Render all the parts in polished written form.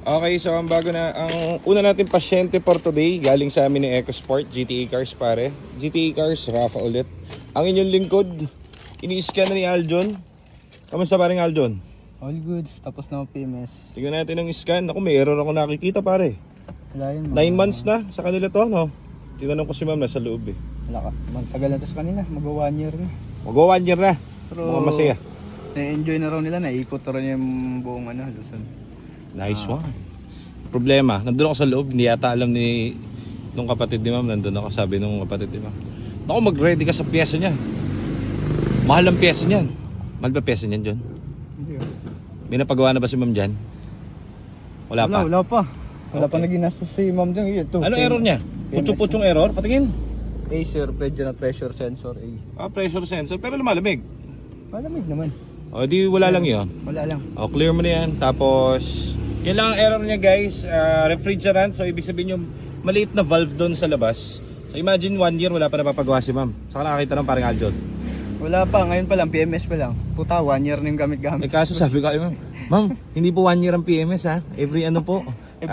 Okay, so ang una natin pasyente for today, galing sa amin ni EcoSport, GTA Cars pare. GTA Cars, Rafa ulit. Ang inyong lingkod, ini-scan na ni Aljon. Kamusta paring Aljon? All goods, tapos na PMS. Tingnan natin ang scan. Ako, may error ako nakikita pare. Wala yun. 9 months na sa kanila to, no? Tinanong ko si ma'am, nasa loob eh. Wala ka. Magtagal na to sa kanila. Mag-1 year na. Mag-1 year na. Pero Mukhang masaya. na-enjoy na raw nila. Naikot na rin yung buong Luzon. Nice one. Problema, nandun ako sa loob, hindi yata alam nung kapatid ni ma'am, nandun ako, sabi nung kapatid ni ma'am. Naku, mag-ready ka sa pyesa niya. Mahal ang pyesa niyan. Mahal ba pyesa niyan, John? Hindi. May napagawa na ba si ma'am dyan? Wala pa? Wala pa. Wala Okay. pa naginastos si ma'am dyan. Ito. Ano error niya? Putyo-putyong error? Patingin. Sir, pwede na pressure sensor A. Pressure sensor, pero lumalamig. Malamig naman. O, di wala lang yun. Wala lang. O, clear mo na yan. Tapos, yan lang ang error niya guys. Refrigerant. So, ibig sabihin yung maliit na valve doon sa labas. So, imagine 1 year wala pa napapagawa si ma'am. Saka nakakita ng parang Aljon. Wala pa. Ngayon pa lang. PMS pa lang. Puta, 1 year na yung gamit-gamit. Kaso sabi ko, ma'am, ma'am, hindi po 1 year ang PMS ha. Every ano po? 5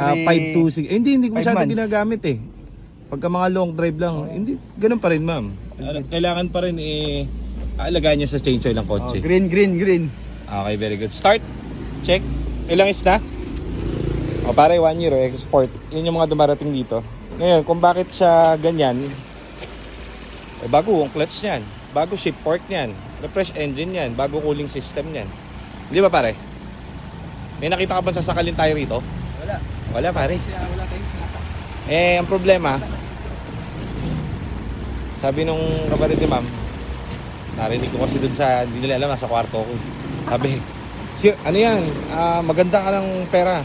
to 6. Hindi ko masyadong ginagamit eh. Pagka mga long drive lang, hindi, ganun pa rin ma'am. Kailangan pa rin aalagaan nyo sa change oil ng kotse. Green. Okay, very good. Start. Check. Ilang is na? O pare, 1 year export. Yun yung mga dumarating dito. Ngayon, kung bakit siya ganyan, bago ang clutch niyan, bago shift fork niyan, refresh engine niyan, bago cooling system niyan. Di ba pare? May nakita ka ba sasakalin tayo rito? Wala. Wala pare. Wala tayong sinasa. Ang problema, sabi nung kapatid ni ma'am, narinig ko kasi dun sa, hindi nila alam, nasa kwarto ko. Sabi, sir, ano yan? Maganda ka ng pera.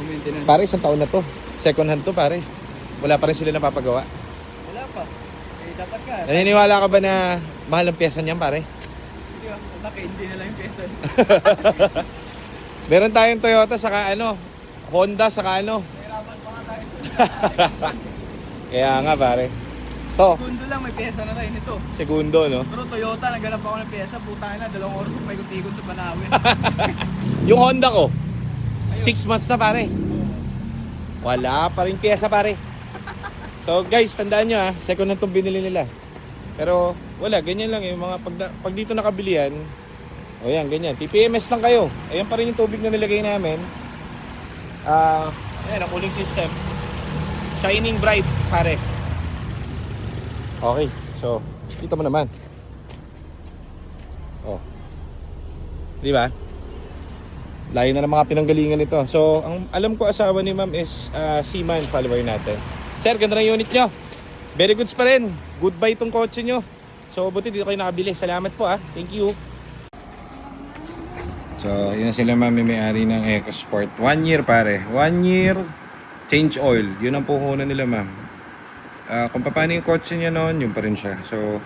Maintenance. Pare, isang taon na to. Second hand to pare. Wala pa rin sila napapagawa. Wala pa. Dapat ka. Naniniwala ka ba na mahal ang pyesa niyan pare? Hindi ba? Hindi na lang yung peso. Meron tayong Toyota saka Honda saka Nahirapan pa nga tayo. Kaya nga pare. So, Segundo lang may pyesa na tayo nito. segundo no. Pero Toyota, naghanap ako ng pyesa. Puta na, 2 oras kung may ikot sa Banawin. Yung Honda ko, 6 months na pare. Wala pa rin pyesa pare. So guys, tandaan nyo second hand itong binili nila. Pero wala, ganyan lang yung mga pag dito nakabili yan. O yan, ganyan. TPMS lang kayo. Ayan pa rin yung tubig na nilagay namin. Ayan, ang cooling system. Shining bright pare. Okay, so kita mo naman. Oh. Di ba? Layo na ng mga pinanggalingan nito. So, ang alam ko asawa ni ma'am is seaman follower natin. Sir, ganda ng unit nyo. Very goods pa rin. Goodbye itong kotse nyo. So, buti dito kayo nakabili. Salamat po Thank you. So, yun sila ma'am, may-ari ng EcoSport. 1 year pare. 1 year change oil. Yun ang puhunan nila ma'am. Kung paano yung kotse niya noon, yun pa rin siya. So,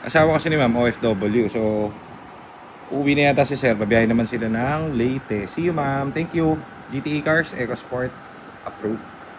asawa kasi ni ma'am, OFW. So, uwi na yata si sir. Babiyahin naman sila ng Leyte. See you ma'am. Thank you. GTA Cars, EcoSport, approved.